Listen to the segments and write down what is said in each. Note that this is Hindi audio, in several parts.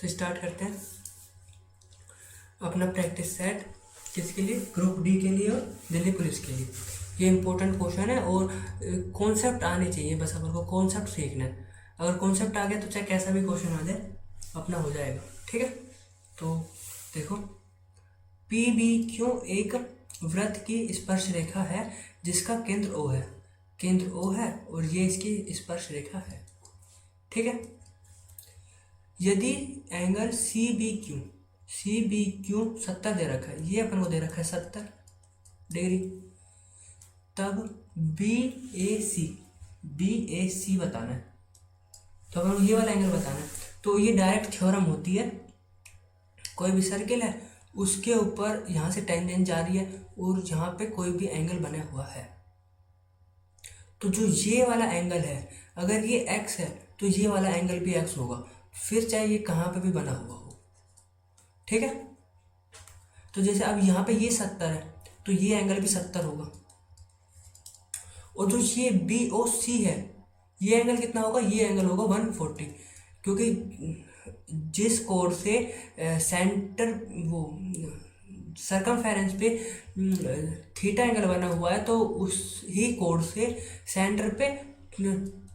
तो स्टार्ट करते हैं अपना प्रैक्टिस सेट। किसके लिए? ग्रुप डी के लिए और दिल्ली पुलिस के लिए। ये इंपॉर्टेंट क्वेश्चन है और कॉन्सेप्ट आने चाहिए, बस अपन को कॉन्सेप्ट सीखना है। अगर कॉन्सेप्ट आ गया तो चाहे कैसा भी क्वेश्चन आ जाए अपना हो जाएगा। ठीक है, तो देखो पी बी क्यू एक वृत्त की स्पर्श रेखा है जिसका केंद्र ओ है। केंद्र ओ है और ये इसकी स्पर्श रेखा है। ठीक है, यदि एंगल सी बी क्यू 70 दे रखा है, ये अपन को दे रखा है 70 डिग्री, तब बी ए सी बताना है। तो अपन को ये वाला एंगल बताना है। तो ये डायरेक्ट थ्योरम होती है, कोई भी सर्किल है उसके ऊपर यहाँ से टेंजेंट जा रही है और यहाँ पे कोई भी एंगल बना हुआ है, तो जो ये वाला एंगल है अगर ये x है तो ये वाला एंगल भी x होगा, फिर चाहे ये कहाँ पे भी बना हुआ हो। ठीक है, तो जैसे अब यहाँ पे ये 70 है तो ये एंगल भी 70 होगा, और जो ये BOC है ये एंगल कितना होगा? ये एंगल होगा 140, क्योंकि जिस कोण से सेंटर वो सरकमफेरेंस पे थीटा एंगल बना हुआ है तो उस ही कोण से सेंटर पे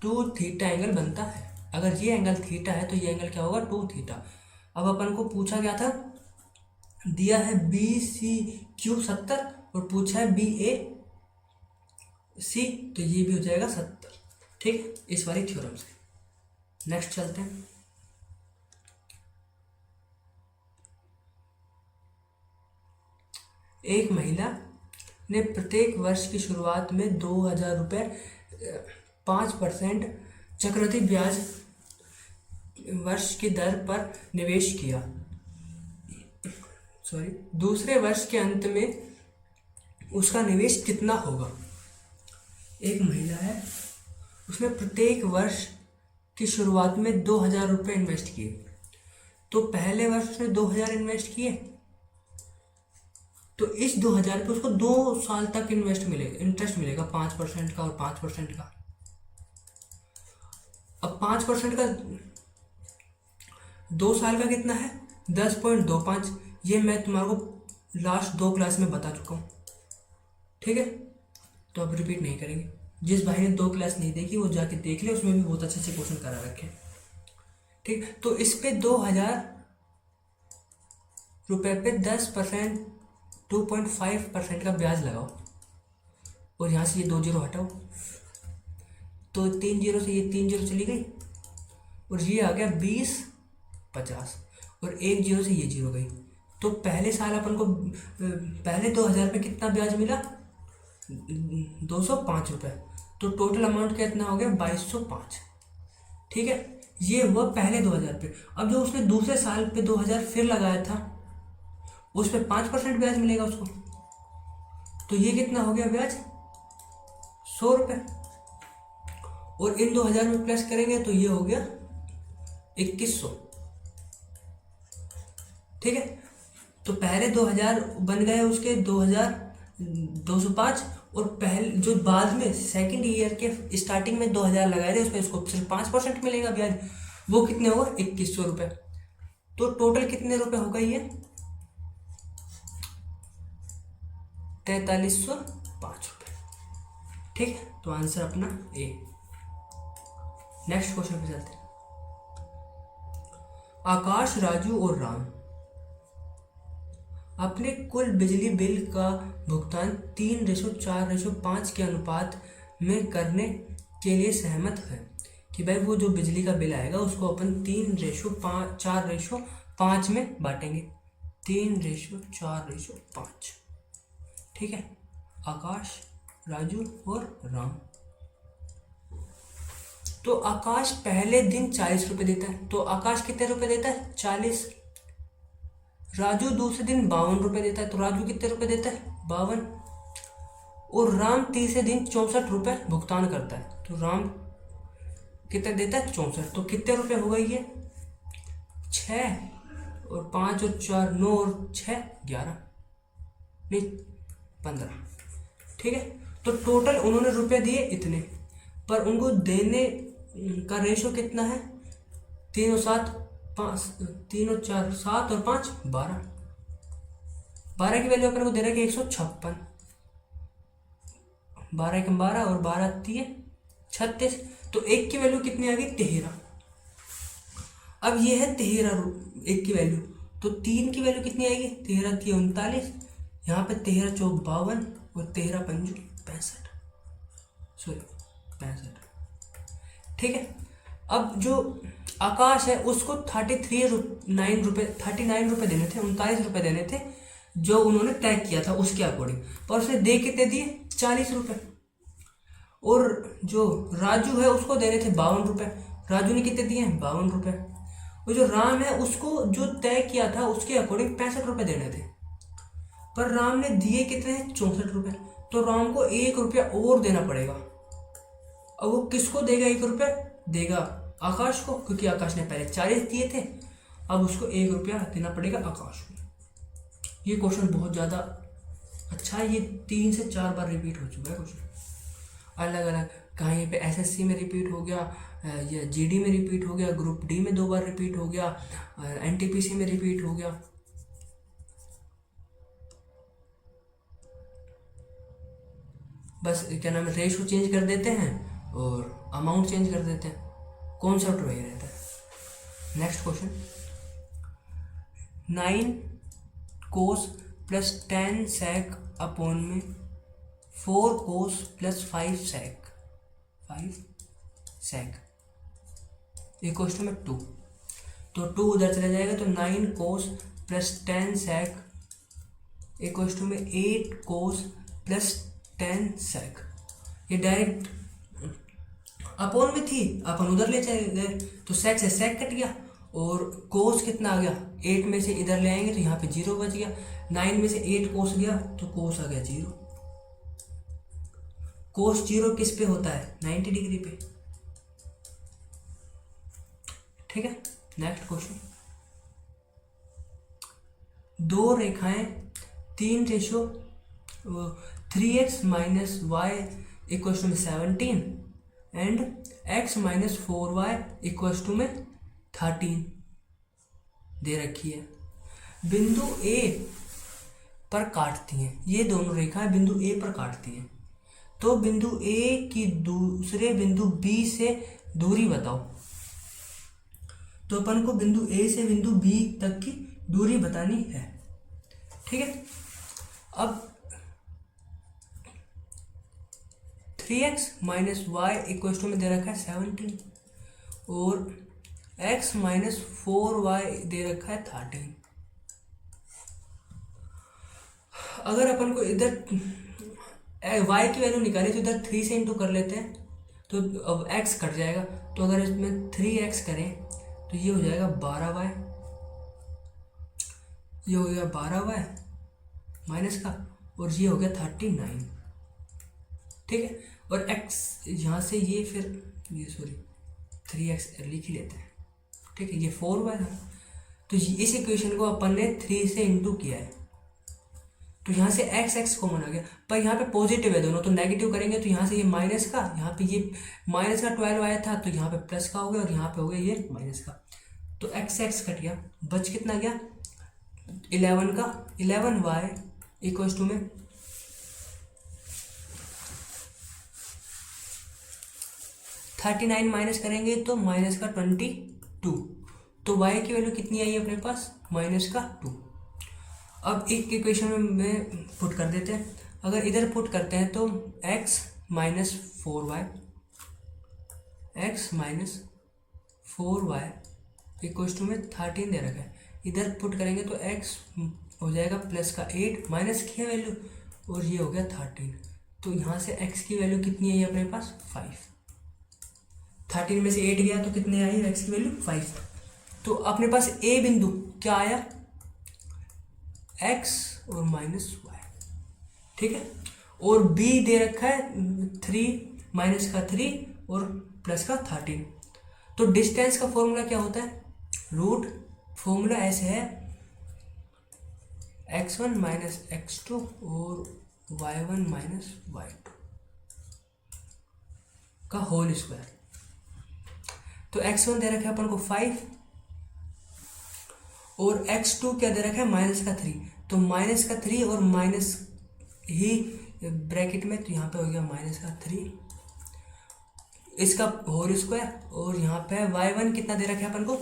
2 थीटा एंगल बनता है। अगर ये एंगल थीटा है तो ये एंगल क्या होगा? 2 थीटा। अब अपन को पूछा गया था, दिया है BCQ 70 और पूछा है BAC, तो ये भी हो जाएगा 70। ठीक, इस वाली थ्योरम से। नेक्स्ट चलते हैं। एक महिला ने प्रत्येक वर्ष की शुरुआत में 2000 रुपये 5% चक्रवृद्धि ब्याज वर्ष की दर पर निवेश किया। दूसरे वर्ष के अंत में उसका निवेश कितना होगा? एक महिला है, उसने प्रत्येक वर्ष की शुरुआत में 2000 रुपये इन्वेस्ट किए। तो पहले वर्ष उसने 2000 इन्वेस्ट किए, तो इस 2000 पे उसको 2 साल तक इंटरेस्ट मिलेगा 5% का और 5% का। अब 5% का 2 साल का कितना है? 10.25। ये मैं तुम्हारे को लास्ट 2 क्लास में बता चुका हूँ। ठीक है, तो अब रिपीट नहीं करेंगे। जिस भाई ने 2 क्लास नहीं देखी वो जाके देख ले, उसमें भी बहुत अच्छे से क्वेश्चन करा रखे। ठीक, तो इस पे 2000 रुपये पे 10% 2.5% का ब्याज लगाओ और यहाँ से ये 2 जीरो हटाओ, तो 3 जीरो से ये 3 जीरो चली गई और ये आ गया 20 50 और 1 जीरो से ये जीरो गई। तो पहले साल अपन को पहले 2000 पे कितना ब्याज मिला? 205 रुपये। तो टोटल अमाउंट कितना हो गया? 2205। ठीक है, ये हुआ पहले 2000 पे। अब जो उसने दूसरे साल पे 2000 फिर लगाया था उस पर 5% ब्याज मिलेगा उसको, तो ये कितना हो गया ब्याज? 100 रुपये। और इन 2000 में प्लस करेंगे तो ये हो गया 2100। ठीक है, तो पहले 2000 बन गए उसके 2205, और पहले जो बाद में सेकंड ईयर के स्टार्टिंग में 2000 लगाए थे उसमें इसको सिर्फ 5% मिलेगा ब्याज, वो कितने होगा? 2100 रुपये। तो टोटल कितने रुपए होगा? ये 4305 रुपये। ठीक है, तो आंसर अपना ए। नेक्स्ट क्वेश्चन पे चलते हैं। आकाश, राजू और राम अपने कुल बिजली बिल का भुगतान 3:4:5 के अनुपात में करने के लिए सहमत है कि भाई वो जो बिजली का बिल आएगा उसको अपन 3:4:5 में बांटेंगे। 3:4:5। ठीक है, आकाश, राजू और राम। तो आकाश पहले दिन 40 रुपये देता है, तो आकाश कितने रुपए देता है? 40। राजू दूसरे दिन 52 रुपये देता है, तो राजू कितने रुपए देता है? 52। और राम तीसरे दिन 64 रुपये भुगतान करता है, तो राम कितने देता है? 64। तो कितने रुपए हो गए ये? 6 और 5 और 4 9 और 6 11 नहीं 15। ठीक है, तो टोटल उन्होंने रुपए दिए इतने, पर उनको देने का रेशो कितना है? 3 और 7 5 3 और 4 7 और 5 12, 12 की वैल्यू अपन को दे रहा है कि 156, 12 एकम 12 और 12 3 36, तो एक की वैल्यू कितनी आ गई 13। अब ये है 13 एक की वैल्यू, तो 3 की वैल्यू कितनी आएगी 13 3 39, यहाँ पे 13 चौक 52 और 13 पंजू 65, सॉरी 65, ठीक है। अब जो आकाश है उसको 39 रुपये देने थे, 39 रुपये देने थे जो उन्होंने तय किया था उसके अकॉर्डिंग, पर उसने दे कितने दिए 40 रुपये। और जो राजू है उसको देने थे 52 रुपये, राजू ने कितने दिए 52 रुपये। और जो राम है उसको जो तय किया था उसके अकॉर्डिंग 65 रुपये देने थे, पर राम ने दिए कितने 64 रुपये, तो राम को 1 रुपया और देना पड़ेगा। अब वो किसको देगा 1 रुपया, देगा आकाश को, क्योंकि आकाश ने पहले 40 दिए थे, अब उसको 1 रुपया देना पड़ेगा आकाश को। ये क्वेश्चन बहुत ज़्यादा अच्छा है, ये 3 से 4 बार रिपीट हो चुका है क्वेश्चन, अलग अलग, कहीं पे एसएससी में रिपीट हो गया, या जीडी में रिपीट हो गया, ग्रुप डी में 2 बार रिपीट हो गया, एनटीपीसी में रिपीट हो गया। बस क्या नाम है, रेशो चेंज कर देते हैं और अमाउंट चेंज कर देते हैं, कॉन्सेप्ट वही रहता है। नेक्स्ट क्वेश्चन, 9 कोस प्लस 10 सेक अपॉन में 4 कोस प्लस 5 सेक इक्वल्स टू में 2, तो 2 उधर चला जाएगा, तो 9 कोस प्लस 10 सेक इक्वल्स टू में 8 कोस प्लस 10 सेक। ये डायरेक्ट अपॉन में थी, अपन उधर ले चले गए तो सेक से सेक कट गया, और कोस कितना आ गया 8 में से इधर ले आएंगे तो यहाँ पे 0 बच गया, 9 में से 8 कोस गया तो कोस आ गया 0। कोस 0 किस पे होता है 90 डिग्री पे, ठीक है। नेक्स्ट क्वेश्चन, 2 रेखाएं 3:3x minus Y equals to में 17 and x minus 4y equals to में 13 दे रखी है, बिंदु A पर काटती हैं, ये दोनों रेखाएं बिंदु A पर काटती हैं, तो बिंदु A की दूसरे बिंदु B से दूरी बताओ। तो अपन को बिंदु A से बिंदु B तक की दूरी बतानी है, ठीक है। अब 3x minus Y equal to में दे रखा है 17 और x माइनस 4y दे रखा है 13। अगर अपन को इधर y की वैल्यू निकाली तो इधर 3 से इंटू कर लेते हैं, तो अब x कट जाएगा, तो अगर इसमें 3x करें तो ये हो जाएगा 12y, ये हो गया 12y माइनस का, और ये हो गया 39, ठीक है। और x यहाँ से ये फिर ये सॉरी 3x लिख ही लेते हैं, ठीक है, ये 4y था, तो इस इक्वेशन को अपन ने 3 से इंटू किया है, तो यहाँ से x कॉमन आ गया, पर यहाँ पे पॉजिटिव है दोनों, तो नेगेटिव करेंगे तो यहाँ से ये माइनस का, यहाँ पे ये माइनस का 12 आया था तो यहाँ पे प्लस का हो गया, और यहाँ पे हो गया ये माइनस का, तो x कट गया, बच कितना गया 11 का, 11y इक्वल्स टू में 39 माइनस करेंगे तो माइनस का 22, तो y की वैल्यू कितनी आई अपने पास माइनस का 2। अब एक इक्वेशन में पुट कर देते हैं, अगर इधर पुट करते हैं तो x minus 4y equals to में 13 दे रखा है, इधर पुट करेंगे तो x हो जाएगा प्लस का 8 माइनस की है वैल्यू, और ये हो गया 13, तो यहाँ से x की वैल्यू कितनी आई अपने पास 5, 13 में से 8 गया तो कितने आई x की वैल्यू 5, तो अपने पास a बिंदु क्या आया x और माइनस y, ठीक है, और b दे रखा है 3 माइनस का 3 और प्लस का 13, तो डिस्टेंस का फॉर्मूला क्या होता है रूट, फॉर्मूला ऐसे है x1 माइनस x2 और y1 माइनस y2 का होल स्क्वायर। तो x1 दे रखा है अपन को 5, और x2 क्या दे रखा है, -3, तो -3 और माइनस ही ब्रैकेट में, तो यहाँ पे हो गया -3 इसका होल स्क्वायर, और यहाँ पे y1 कितना दे रखा है अपन को,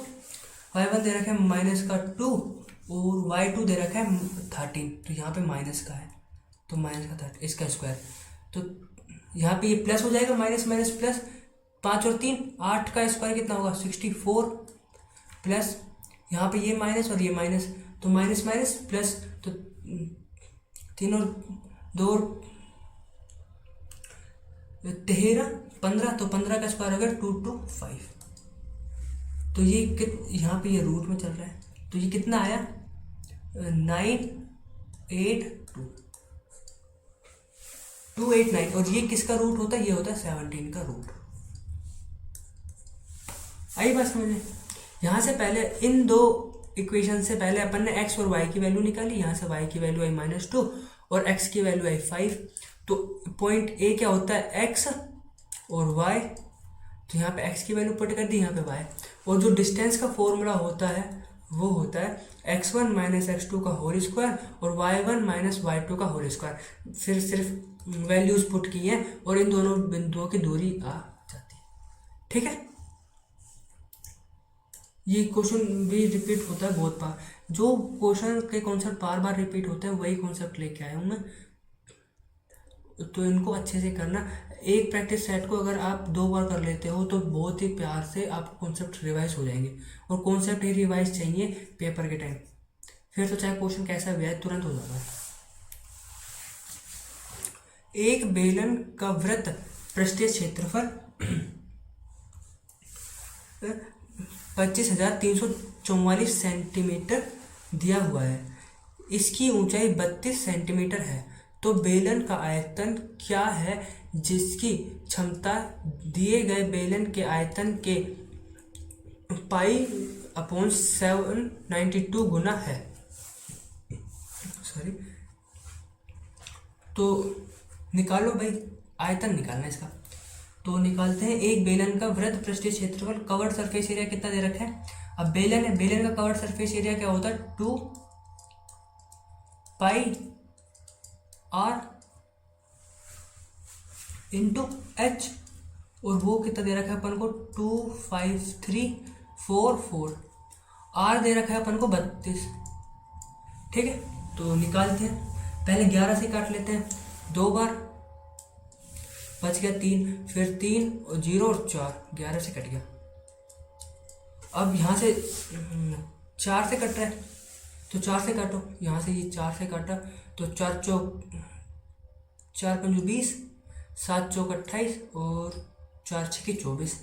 y1 दे रखा है -2 और y2 दे रखा है 13, तो यहाँ पे माइनस का है, तो -13 इसका स्क्वायर, तो यहाँ पे ये प्लस हो जाएगा, माइनस माइनस प्लस, 5 और 3 8 का स्क्वायर कितना होगा 64, प्लस यहाँ पे ये माइनस और ये माइनस, तो माइनस माइनस प्लस, तो 3 और 2 13 15, तो 15 का स्क्वायर हो गया 225, तो ये यहाँ पे ये रूट में चल रहा है, तो ये कितना आया 289, और ये किसका रूट होता है, ये होता है 17 का रूट। आई बात समझ में। यहाँ से पहले इन दो इक्वेशन से पहले अपन ने x और y की वैल्यू निकाली, यहाँ से y की वैल्यू आई -2 और x की वैल्यू आई 5, तो पॉइंट ए क्या होता है x और y, तो यहाँ पे x की वैल्यू पुट कर दी, यहाँ पे y, और जो डिस्टेंस का फॉर्मूला होता है वो होता है x1 - x2 का होल स्क्वायर और y1 - y2 का होल स्क्वायर, फिर सिर्फ वैल्यूज पुट की हैं और इन दोनों बिंदुओं की दूरी आ जाती है। ठीक है, ये क्वेश्चन भी रिपीट होता है बहुत बार, जो क्वेश्चन के कॉन्सेप्ट बार बार रिपीट होते हैं वही कॉन्सेप्ट लेके आया हूँ मैं, तो इनको अच्छे से करना। एक प्रैक्टिस सेट को अगर आप 2 बार कर लेते हो तो बहुत ही प्यार से आपको कॉन्सेप्ट रिवाइज हो जाएंगे, और कॉन्सेप्ट ही रिवाइज चाहिए पेपर के टाइम, फिर तो चाहे क्वेश्चन कैसा भी आए तुरंत हो जाता है। एक बेलन का वृत्त पृष्ठीय क्षेत्रफल 25,344 सेंटीमीटर दिया हुआ है, इसकी ऊंचाई 32 सेंटीमीटर है, तो बेलन का आयतन क्या है जिसकी क्षमता दिए गए बेलन के आयतन के π/792 गुना है। सॉरी, तो निकालो भाई, आयतन निकालना है इसका, तो निकालते हैं। एक बेलन का वृत्त पृष्ठीय क्षेत्रफल, कवर्ड सरफेस एरिया कितना दे रखा है, अब बेलन है, बेलन का कवर्ड सरफेस एरिया क्या होता है 2πr इंटू h, और वो कितना दे रखा है अपन को 25344, r दे रखा है अपन को 32। ठीक है, तो निकालते हैं, पहले 11 से काट लेते हैं, 2 बार बच गया 3, फिर 3 और 0 और 4, 11 से कट गया। अब यहाँ से 4 से कट रहा है, तो 4 से काटो, यहाँ से ये 4 से काटा, तो 4 चौक 4 पंजू 20, 7 चौक 28 और 4 छक्के 24,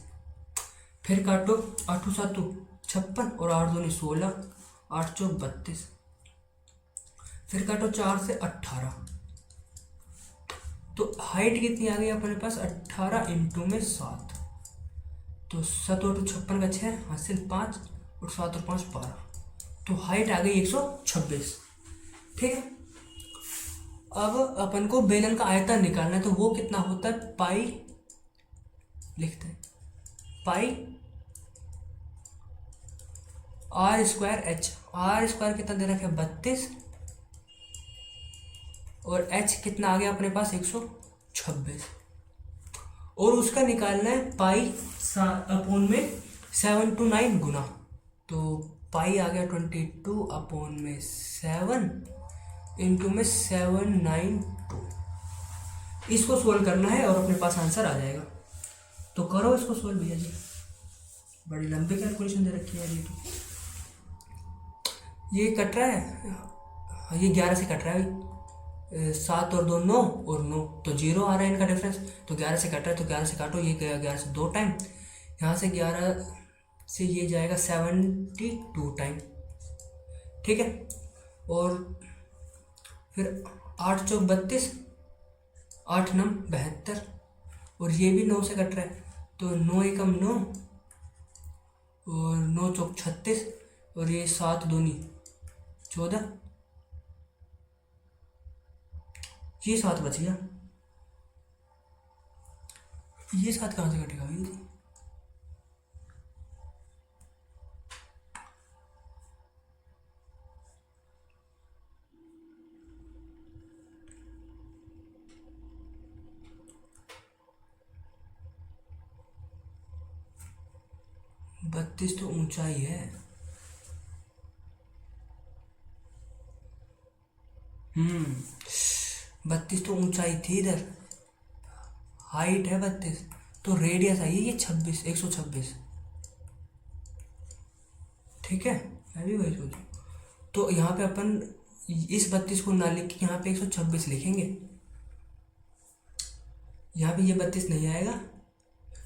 फिर काटो 8 7 56 और 8 दूनी 16, 8 चौक 32, फिर काटो 4 से 18, तो हाइट कितनी आ गई अपने पास 18 इंटू में 7, तो 7 और 56 का 6, हासिल 5 और 7 और 5 12, तो हाइट आ गई 126। ठीक है, अब अपन को बेलन का आयतन निकालना है, तो वो कितना होता है पाई, लिखते हैं पाई r square h, r square कितना दे रखा है 32 और h कितना आ गया अपने पास 126, और उसका निकालना है पाई अपॉन में 7 to 9 गुना, तो पाई आ गया 22 अपॉन में 7 इंटू में 792। इसको सोल्व करना है और अपने पास आंसर आ जाएगा, तो करो इसको सोल्व भैया जी, बड़ी लंबी कैलकुलेशन दे रखी है। ये कट रहा है, ये 11 से कट रहा है, 7 और 2 9 और 9, तो 0 आ रहा है इनका डिफरेंस, तो 11 से कट रहा है, तो 11 से काटो, ये गया 11 से 2 टाइम, यहाँ से 11 से ये जाएगा 72 टाइम। ठीक है, और फिर 8 चौक 32, 8 9 72, और ये भी 9 से कट रहा है, तो 9 एकम 9 और 9 चौक 36, और ये 7 दूनी 14, ये 7 बच गया, ये 7 कहाँ से कटेगा भैया जी, 32 तो ऊंचाई है। 32 तो ऊंचाई थी इधर, हाइट है 32, तो रेडियस आई है ये 26, 126। ठीक है, मैं भी वही सोचूं। तो यहाँ पे अपन इस 32 को ना लिख के यहाँ पे 126 लिखेंगे। यहाँ पे ये 32 नहीं आएगा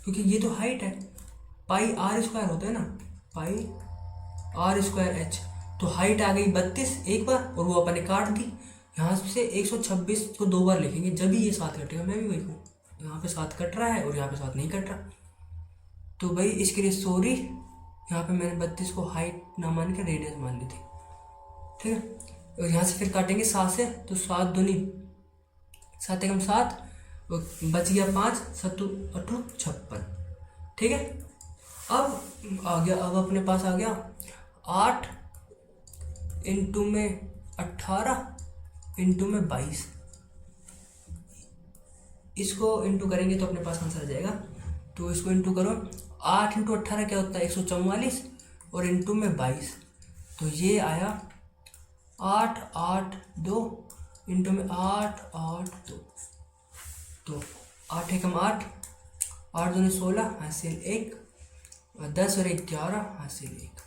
क्योंकि ये तो हाइट है, पाई आर स्क्वायर होता है ना, पाई आर स्क्वायर एच। तो हाइट आ गई 32 एक बार, और वो अपन ने काट दी। यहाँ से 126 को 2 बार लिखेंगे जब भी ये 7 कटेगा। मैं भी वही हूँ, यहाँ पे 7 कट रहा है और यहाँ पे 7 नहीं कट रहा, तो भाई इसके लिए सॉरी। यहाँ पे मैंने 32 को हाइट ना मान के रेडियस मान ली थी। ठीक है, और यहाँ से फिर काटेंगे 7 से, तो 7 दूनी 7 एकम 7, बच गया 5, 7 8 56। ठीक है, अब आ गया, अब अपने पास आ गया 8 इंटू में 18 इंटू में 22। इसको इंटू करेंगे तो अपने पास आंसर आ जाएगा। तो इसको इंटू करो, 8 इंटू 18 क्या होता है 144, और इंटू में 22, तो ये आया 8 8 2 इंटू में 8 8 2। तो 8 एकम 8, 8 दूनी 16, हासिल 1, और 10 और 11 हासिल 1।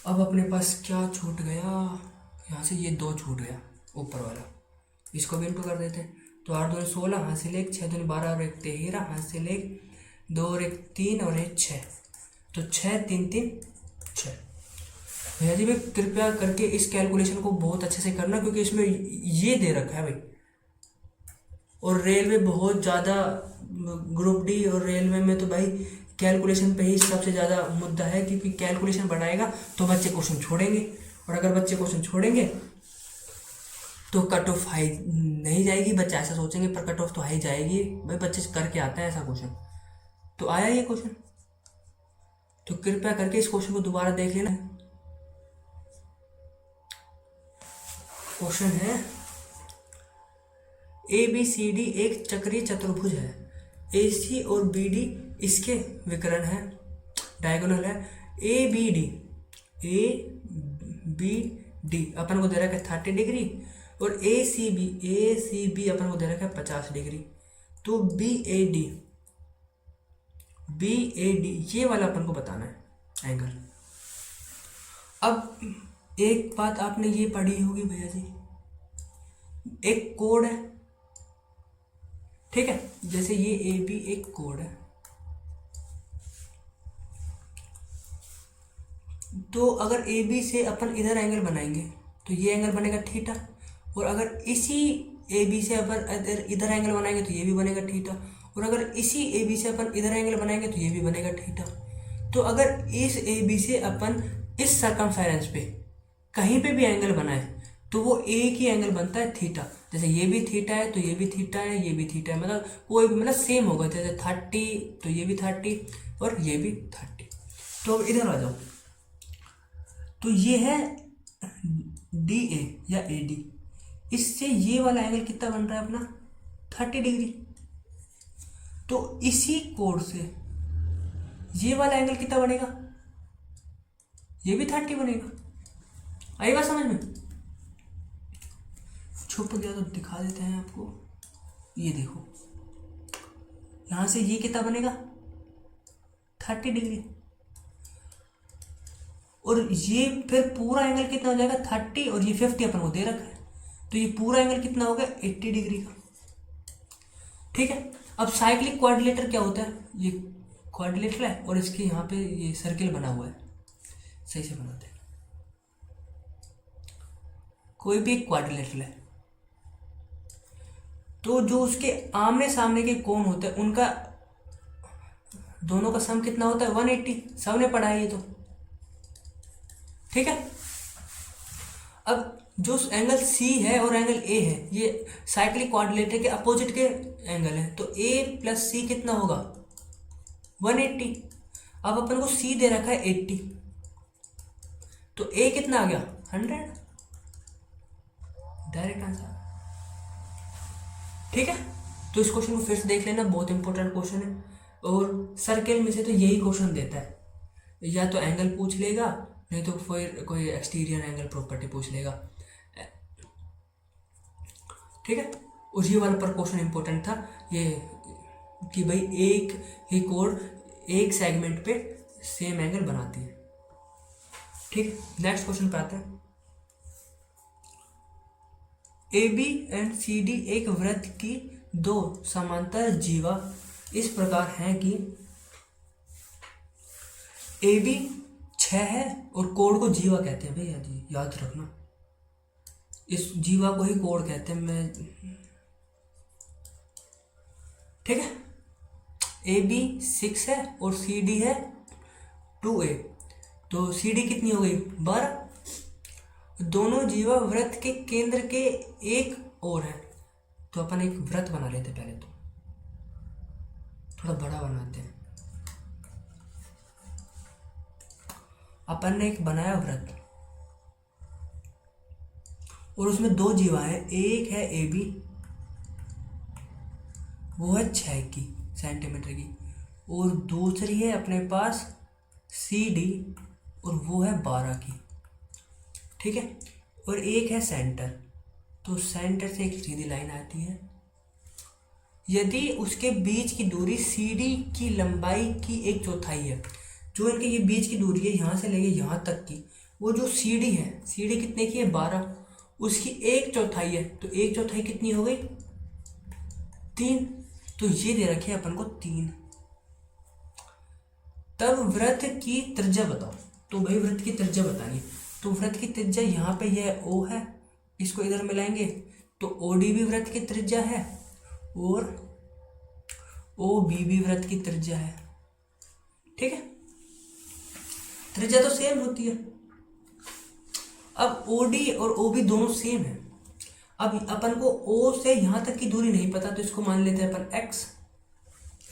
अब अपने पास क्या छूट गया, यहाँ से ये 2 छूट गया ऊपर वाला, इसको भी इंटू कर देते हैं। तो 8 दूनी 16, हासिल 1, 6 दूनी 12 और 1 13, हासिल 1, 2 और 1 3 और 1 6, तो 6 3 3 6। भैया जी भाई कृपया करके इस कैलकुलेशन को बहुत अच्छे से करना, क्योंकि इसमें ये दे रखा है भाई, और रेलवे बहुत ज़्यादा, ग्रुप डी और रेलवे में तो भाई कैलकुलेशन पे ही सबसे ज़्यादा मुद्दा है, क्योंकि कैलकुलेशन बनाएगा तो बच्चे क्वेश्चन छोड़ेंगे, और अगर बच्चे क्वेश्चन छोड़ेंगे तो कट ऑफ हाई नहीं जाएगी। बच्चे ऐसा सोचेंगे पर कट ऑफ तो हाई जाएगी भाई, बच्चे करके आता है ऐसा क्वेश्चन। तो आया ये क्वेश्चन, तो कृपया करके इस क्वेश्चन को दोबारा देख लेना। क्वेश्चन है ABCD एक चक्रीय चतुर्भुज है, AC और BD इसके विकर्ण है, डायगोनल है। ABD अपन को दे रखा है 30 डिग्री, और ACB अपन को दे रखा है 50 डिग्री। तो BAD ये वाला अपन को बताना है एंगल। अब एक बात आपने ये पढ़ी होगी भैया जी, एक कोड है, ठीक है, जैसे ये AB एक कोड है, तो अगर AB से अपन इधर एंगल बनाएंगे तो ये एंगल बनेगा थीटा, और अगर इसी AB से अपन इधर एंगल बनाएंगे तो ये भी बनेगा थीटा, और अगर इसी AB से अपन इधर एंगल बनाएंगे तो ये भी बनेगा थीटा। तो अगर इस AB से अपन इस सर्कमफेरेंस पे कहीं पे भी एंगल बनाए तो वो एक ही एंगल बनता है थीटा। जैसे ये भी थीटा है तो ये भी थीटा है, ये भी थीटा है, मतलब कोई भी मतलब सेम होगा। जैसे 30 तो ये भी 30 और ये भी 30। तो अब इधर आ जाओ, तो ये है DA या AD, इससे ये वाला एंगल कितना बन रहा है अपना 30 डिग्री। तो इसी कोण से ये वाला एंगल कितना बनेगा, ये भी 30 बनेगा। आई बात समझ में? छुप गया तो दिखा देते हैं आपको, ये देखो यहां से ये कितना बनेगा 30 डिग्री, और ये फिर पूरा एंगल कितना हो जाएगा 30, और ये 50 अपन को दे रखा है, तो ये पूरा एंगल कितना होगा 80 डिग्री का। ठीक है, अब साइक्लिक क्वाड्रिलेटर क्या होता है, ये क्वाड्रिलेटर है और इसके यहाँ पे ये सर्किल बना हुआ है, सही से बनाते हैं। कोई भी एक क्वाड्रिलेटर है तो जो उसके आमने सामने के कोण होते हैं उनका दोनों का सम कितना होता है 180, सबने पढ़ा है ये तो। ठीक है, अब जो एंगल C है और एंगल A है ये साइक्लिक क्वाड्रिलेटर के अपोजिट के एंगल है, तो A प्लस C कितना होगा 180। अब अपन को C दे रखा है 80, तो A कितना आ गया 100, डायरेक्ट आंसर। ठीक है, तो इस क्वेश्चन को फिर से देख लेना, बहुत इंपॉर्टेंट क्वेश्चन है। और सर्किल में से तो यही क्वेश्चन देता है, या तो एंगल पूछ लेगा, नहीं तो फिर कोई एक्सटीरियर एंगल प्रॉपर्टी पूछ लेगा। ठीक है, उसी वाले पर क्वेश्चन इंपॉर्टेंट था ये कि भाई एक ही कोड एक सेगमेंट पे सेम एंगल बनाती है। ठीक, नेक्स्ट क्वेश्चन पे आते हैं। A B and C D एक वृत्त की दो समांतर जीवा इस प्रकार हैं कि ए बी 6 है और कोण को जीवा कहते हैं। भैया जी याद रखना, इस जीवा को ही कोण कहते हैं। मैं ठीक है, ए बी 6 है और सी डी है 2a, तो सी डी कितनी हो गई 12। दोनों जीवा वृत्त के केंद्र के एक ओर है, तो अपन एक वृत्त बना लेते, पहले तो थोड़ा बड़ा बनाते हैं। अपन ने एक बनाया वृत्त और उसमें दो जीवा है, एक है ए बी, वो है 6 की सेंटीमीटर की, और दूसरी है अपने पास सी डी और वो है 12 की। ठीक है, और एक है सेंटर, तो सेंटर से एक सीधी लाइन आती है। यदि उसके बीच की दूरी सी डी की लंबाई की 1/4 है, जो इनके ये बीच की दूरी है यहाँ से लेके यहाँ तक की, वो जो सी डी है, सी डी कितने की है 12, उसकी 1/4 है, तो 1/4 कितनी हो गई 3, तो ये दे रखे अपन को 3। तब वृत्त की त्रिज्या बताओ। तो भाई वृत्त की त्रिज्या बतानी, तो वृत्त की त्रिज्या यहाँ पे यह O है, इसको इधर मिलाएंगे तो OD भी वृत्त की त्रिज्या है और OB भी वृत्त की त्रिज्या है। ठीक है, त्रिज्या तो सेम होती है। अब OD और OB दोनों सेम है। अब अपन को O से यहाँ तक की दूरी नहीं पता, तो इसको मान लेते हैं अपन X,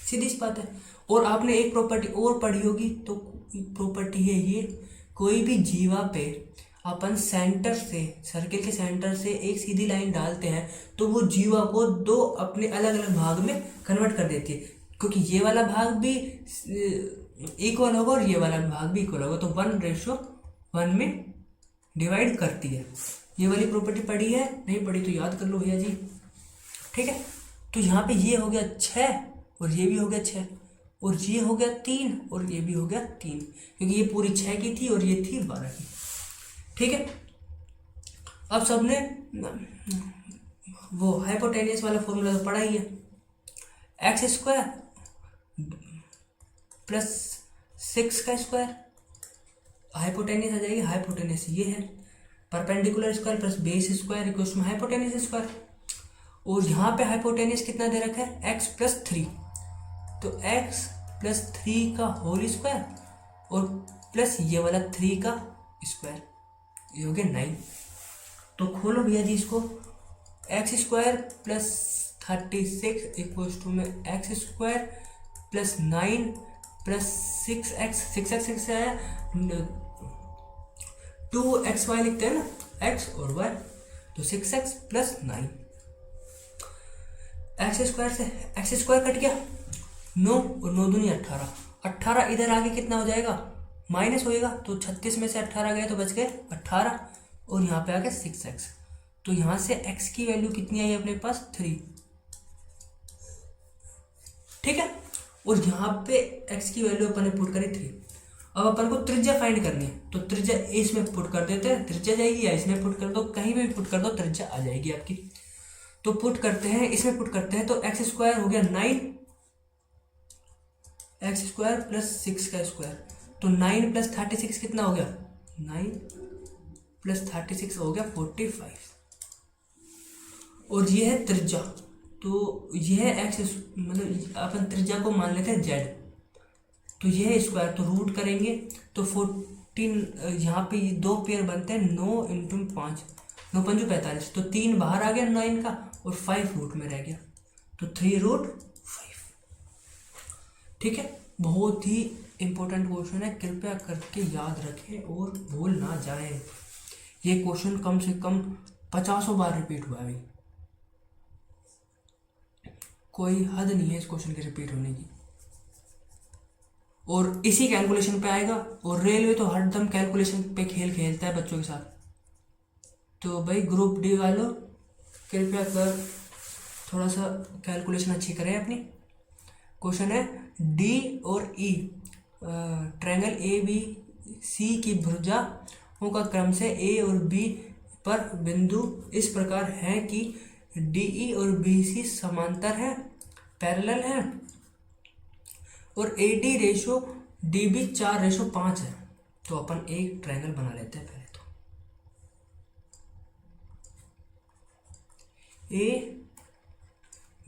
सीधी सी बात है। और आपने एक प्रॉपर्टी और पढ़ी होगी, तो प्रॉपर्टी है ये, कोई भी जीवा पे अपन सेंटर से, सर्किल के सेंटर से एक सीधी लाइन डालते हैं तो वो जीवा को दो अपने अलग अलग भाग में कन्वर्ट कर देती है, क्योंकि ये वाला भाग भी इक्वल होगा और ये वाला भाग भी इक्वल होगा, तो 1:1 में डिवाइड करती है। ये वाली प्रॉपर्टी पढ़ी है, नहीं पढ़ी तो याद कर लो भैया जी। ठीक है, तो यहाँ पे ये हो गया 6 और ये भी हो गया 6 और ये हो गया 3 और ये भी हो गया 3, क्योंकि ये पूरी 6 की थी और ये थी 12 की। ठीक है, अब सबने वो हाइपोटेनियस वाला फॉर्मूला तो पढ़ा ही है, x² प्लस 6 का स्क्वायर, हाइपोटेनियस आ जाएगी, हाइपोटेनियस ये है, perpendicular square plus base square equals to hypotenuse square. और यहाँ पे हाइपोटेनियस कितना दे रखा है x + 3, तो x + 3 का होल स्क्वायर और प्लस ये वाला 3 का स्क्वायर, ये हो गया 9। तो खोलो भैया जी इसको, x² + 36 इक्वल्स टू में x² + 9 + 6x, 6x से आया 2xy लिखते हैं ना, x और y, तो 6x + 9, x² से x² कट गया 9 और 9 दूनी 18, 18 इधर आगे कितना हो जाएगा माइनस होएगा, तो 36 में से 18 गए तो बच गए 18 और यहाँ पे आ गया 6x, तो यहाँ से x की वैल्यू कितनी आई अपने पास 3। ठीक है, और यहाँ पे x की वैल्यू अपन ने पुट करी 3। अब अपन को त्रिज्या फाइंड करनी है, तो त्रिज्या इसमें पुट कर देते हैं, त्रिज्या जाएगी, या इसमें पुट कर दो, कहीं भी पुट कर दो त्रिज्या आ जाएगी आपकी। तो पुट करते हैं, इसमें पुट करते हैं, तो x² हो गया 9, x² + 6 का स्क्वायर, तो 9 + 36 कितना हो गया 9 + 36 हो गया 45, और ये है त्रिज्या, तो ये है x, मतलब अपन त्रिज्या को मान लेते हैं z, तो ये है स्क्वायर, तो रूट करेंगे तो 14, यहाँ पे ये 2 पेयर बनते हैं, 9 × 5, 9 × 5 45, तो 3 बाहर आ गया 9 का और 5 रूट में रह गया, तो 3√5। ठीक है, बहुत ही इंपॉर्टेंट क्वेश्चन है, कृपया करके याद रखें और भूल ना जाए। ये क्वेश्चन कम से कम 50 बार रिपीट हुआ है, कोई हद नहीं है इस क्वेश्चन के रिपीट होने की। और इसी कैलकुलेशन पे आएगा। और रेलवे तो हरदम कैलकुलेशन पे खेल खेलता है बच्चों के साथ। तो भाई ग्रुप डी वालों कृपया कर थोड़ा सा कैलकुलेशन अच्छी करें अपनी। क्वेश्चन है डी और ई ट्रायंगल ए बी सी की भुजाओं का क्रम से ए और बी पर बिंदु इस प्रकार है कि डी ई और बी सी समांतर है, पैरेलल है, और A D ratio D B 4:5 है। तो अपन एक ट्रायंगल बना लेते हैं पहले तो। ए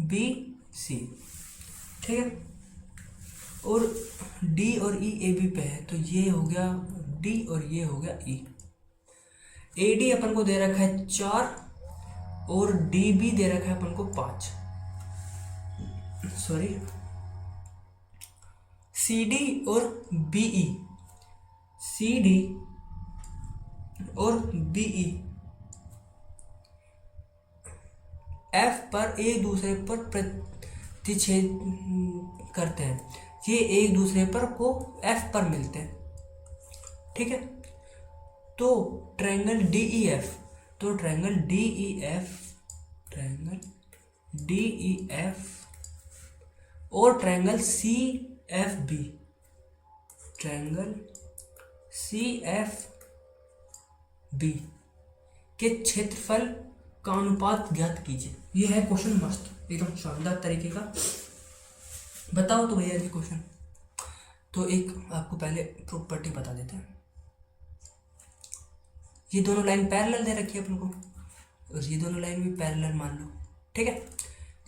बी सी, ठीक है, और डी और ई ए बी पे है, तो ये हो गया डी और ये हो गया ई। ए डी अपन को दे रखा है 4 और डी बी दे रखा है अपन को 5, सॉरी, सी डी और बी ई, सी डी और बी ई एफ पर एक दूसरे पर प्रतिच्छेद करते हैं। ये एक दूसरे पर को एफ पर मिलते हैं, ठीक है। तो ट्रायंगल डी ई एफ, तो triangle D E F, triangle D E F और triangle C F B, triangle C F B के क्षेत्रफल का अनुपात ज्ञात कीजिए। ये है क्वेश्चन, मस्त एकदम शानदार तरीके का। बताओ तो भैया ये क्वेश्चन। तो एक आपको पहले प्रॉपर्टी बता देते हैं। ये दोनों लाइन पैरेलल दे रखी है अपन को, और ये दोनों लाइन भी पैरेलल मान लो, ठीक है।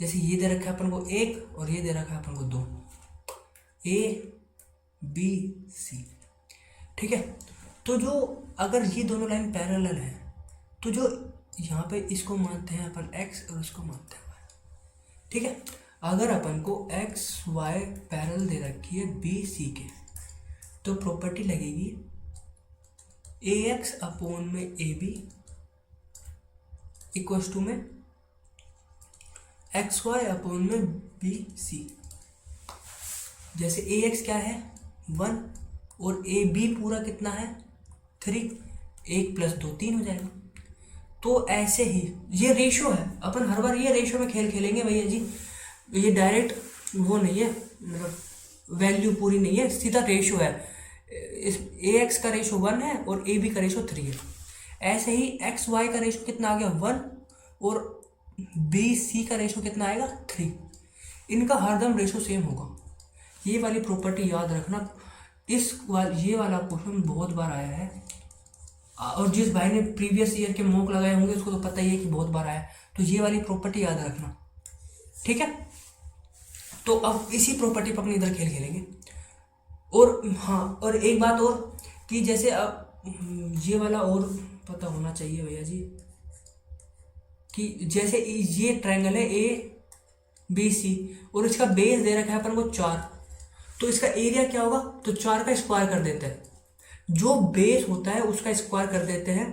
जैसे ये दे रखा है अपन को 1 और ये दे रखा है अपन को 2, ए बी सी, ठीक है। तो जो अगर ये दोनों लाइन पैरेलल है तो जो यहाँ पे इसको मानते हैं अपन x और इसको मानते हैं y, ठीक है। अगर अपन को x y पैरेलल दे रखी है बी सी के, तो प्रॉपर्टी लगेगी ax अपॉन में ab इक्वल्स टू में xy अपॉन में bc। जैसे ax क्या है 1 और ab पूरा कितना है 3, 1 + 2 3 हो जाएगा। तो ऐसे ही ये रेशो है, अपन हर बार ये रेशो में खेल खेलेंगे भैया जी। ये डायरेक्ट वो नहीं है, मतलब वैल्यू पूरी नहीं है, सीधा रेशो है। इस ax का रेशो 1 है और ab का रेशो 3 है। ऐसे ही xy का रेशो कितना आ गया 1 और bc का रेशो कितना आएगा 3। इनका हरदम रेशो सेम होगा। ये वाली प्रॉपर्टी याद रखना। ये वाला क्वेश्चन बहुत बार आया है, और जिस भाई ने प्रीवियस ईयर के मॉक लगाए होंगे उसको तो पता ही है कि बहुत बार आया है। तो ये वाली प्रॉपर्टी याद रखना, ठीक है। तो अब इसी प्रॉपर्टी पर अपने इधर खेल खेलेंगे। और हाँ, और एक बात और कि जैसे अब ये वाला और पता होना चाहिए भैया जी कि जैसे ये ट्रायंगल है ए बी सी और इसका बेस दे रखा है अपन को 4, तो इसका एरिया क्या होगा, तो 4 का स्क्वायर कर देते हैं। जो बेस होता है उसका स्क्वायर कर देते हैं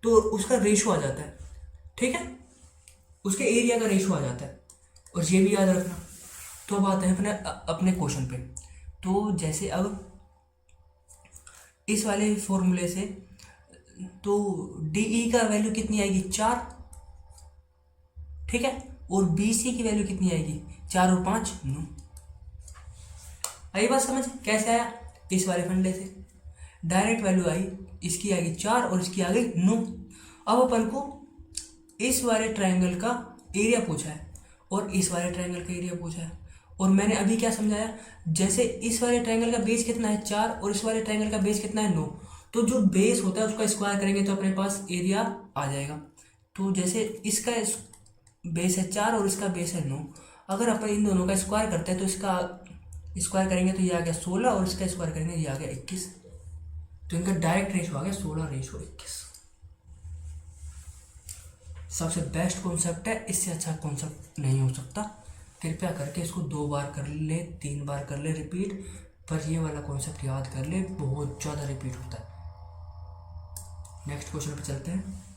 तो उसका रेशो आ जाता है, ठीक है, उसके एरिया का रेशो आ जाता है। और ये भी याद रखना। तो अब आते हैं अपने क्वेश्चन पे। तो जैसे अब इस वाले फॉर्मूले से तो डी ई का वैल्यू कितनी आएगी 4, ठीक है, और बी सी की वैल्यू कितनी आएगी 4 और 5 9। आई बात समझ कैसे आया? इस वाले फंडे से डायरेक्ट वैल्यू आई, इसकी आ गई 4 और इसकी आ गई 9। अब अपन को इस वाले ट्रायंगल का एरिया पूछा है और इस वाले ट्रायंगल का एरिया पूछा है। और मैंने अभी क्या समझाया, जैसे इस वाले ट्रायंगल का बेस कितना है 4 और इस वाले ट्रायंगल का बेस कितना है 9, तो जो बेस होता है उसका स्क्वायर करेंगे तो अपने पास एरिया आ जाएगा। तो जैसे इसका बेस है 4 और इसका बेस है 9, अगर अपन इन दोनों का स्क्वायर करते हैं तो इसका स्क्वायर करेंगे तो ये आ गया 16 और इसका स्क्वायर करेंगे ये आ गया 21। तो इनका डायरेक्ट रेशो आ गया 16:21। सबसे बेस्ट कॉन्सेप्ट है, इससे अच्छा कॉन्सेप्ट नहीं हो सकता। कृपया करके इसको 2 बार कर ले, 3 बार कर ले रिपीट, पर ये वाला कॉन्सेप्ट याद कर ले, बहुत ज़्यादा रिपीट होता है। नेक्स्ट क्वेश्चन पे चलते हैं।